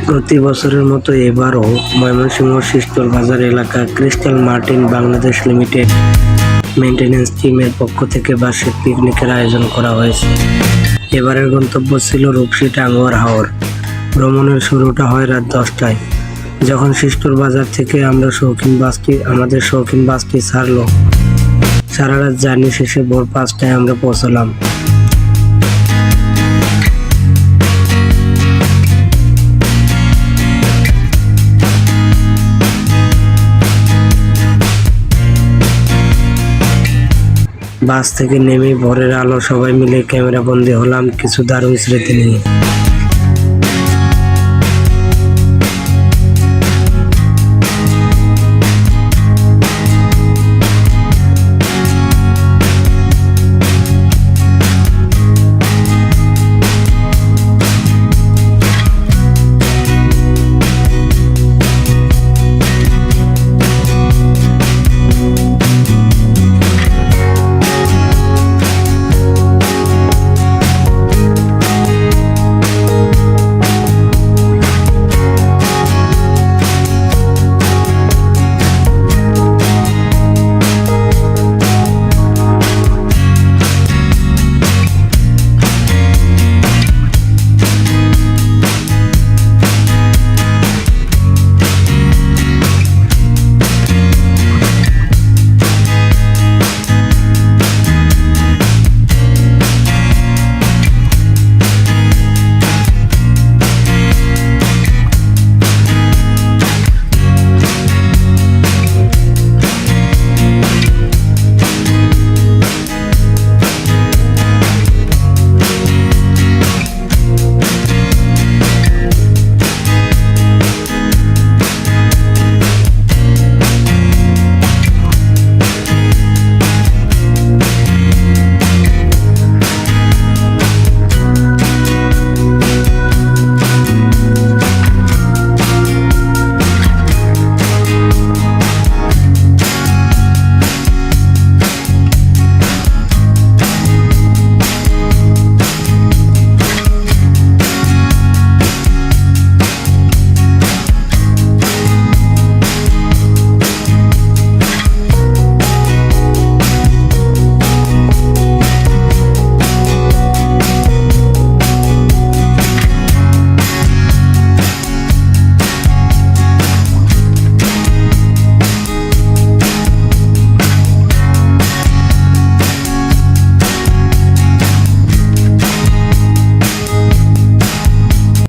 প্রতি বছরের মতো এবারও ময়মনসিংহ শিস্তর বাজার এলাকা crystal Martin Bangladesh limited maintenance টিমের পক্ষ থেকে বার্ষিক পিকনিকের আয়োজন করা হয়েছে। এবারের গন্তব্য ছিল রূপসী টাঙ্গুয়ার হাওর। ভ্রমণের শুরুটা হয় রাত 10টায়। যখন শিস্তর বাজার থেকে আমাদের শৌখিন বাসটি ছাড়লো, সারা রাত জার্নি শেষে ভোর 5টায় আমরা পৌঁছলাম। বাস থেকে নেমে ভোরের আলো সবাই মিলে ক্যামেরা বন্দি হলাম কিছু দারুণ স্মৃতি নিয়ে।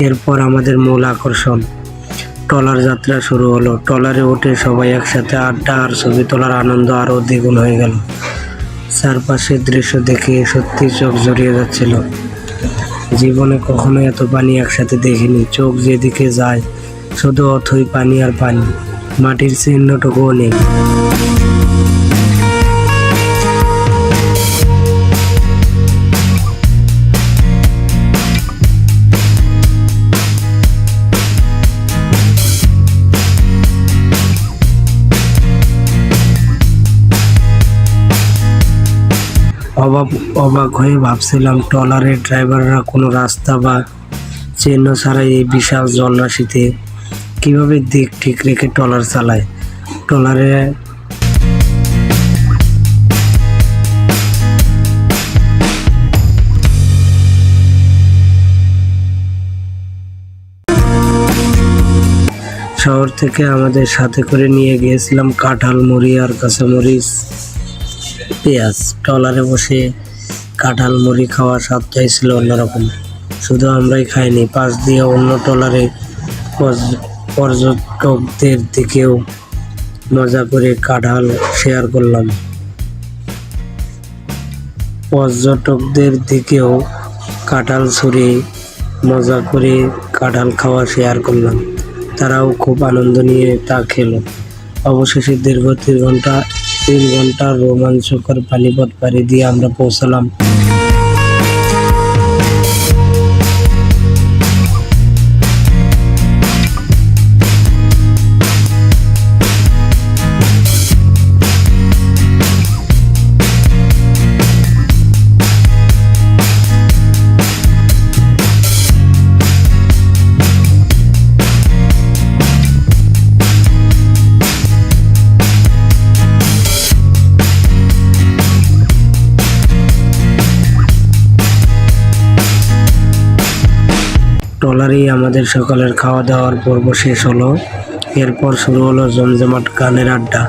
এরপর আমাদের মূল আকর্ষণ ট্রলার যাত্রা শুরু হলো। ট্রলারে উঠে সবাই একসাথে আড্ডা আর ছবি তোলার আনন্দ আরও দ্বিগুণ হয়ে গেল। চারপাশের দৃশ্য দেখে সত্যি চোখ জড়িয়ে যাচ্ছিল। জীবনে কখনো এত পানি একসাথে দেখিনি। চোখ যেদিকে যায় শুধু অথই পানি আর পানি, মাটির চিহ্নটুকুও নেই। অবাক হয়ে ভাবছিলাম ট্রলারের ড্রাইভাররা কোনো রাস্তা বা চিহ্ন ছাড়াই এই বিশাল জলরাশিতে কীভাবে দিক ঠিক রেখে ট্রলার চালায়। ট্রলারে শহর থেকে আমাদের সাথে করে নিয়ে গিয়েছিলাম কাঁঠাল মুড়ি আর কাঁচামরিচ পেঁয়াজ। ট্রলারে বসে কাঁঠাল মুড়ি খাওয়ার স্বাদটাই ছিল অন্যরকম। শুধু আমরাই খাইনি, পাশ দিয়ে অন্য ট্রলারে পর্যটকদের দিকেও মজা করে কাঁঠাল শেয়ার করলাম। পর্যটকদের দিকেও কাঁঠাল ছুঁড়ে মজা করে কাঁঠাল খাওয়া শেয়ার করলাম। তারাও খুব আনন্দ নিয়ে তা খেলো। অবশেষে দীর্ঘ 3 ঘন্টার রোমাঞ্চকর পানিপথ পাড়ি দিয়ে আমরা পৌঁছলাম ট্রলারেই আমাদের সকালের খাওয়া দাওয়ার পর্ব শেষ হলো। এরপর শুরু হলো জমজমাট গানের আড্ডা।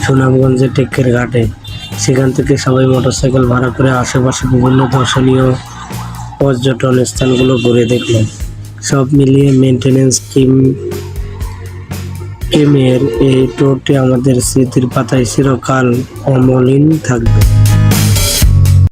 সুনামগঞ্জের টেকের ঘাটে, সেখান থেকে সবাই মোটরসাইকেল ভাড়া করে আশেপাশে বিভিন্ন দর্শনীয় পর্যটন স্থানগুলো ঘুরে দেখলাম। সব মিলিয়ে মেইনটেনেন্স স্কিমের এই ট্যুরটি আমাদের স্মৃতির পাতায় চিরকাল অমলিন থাকবে।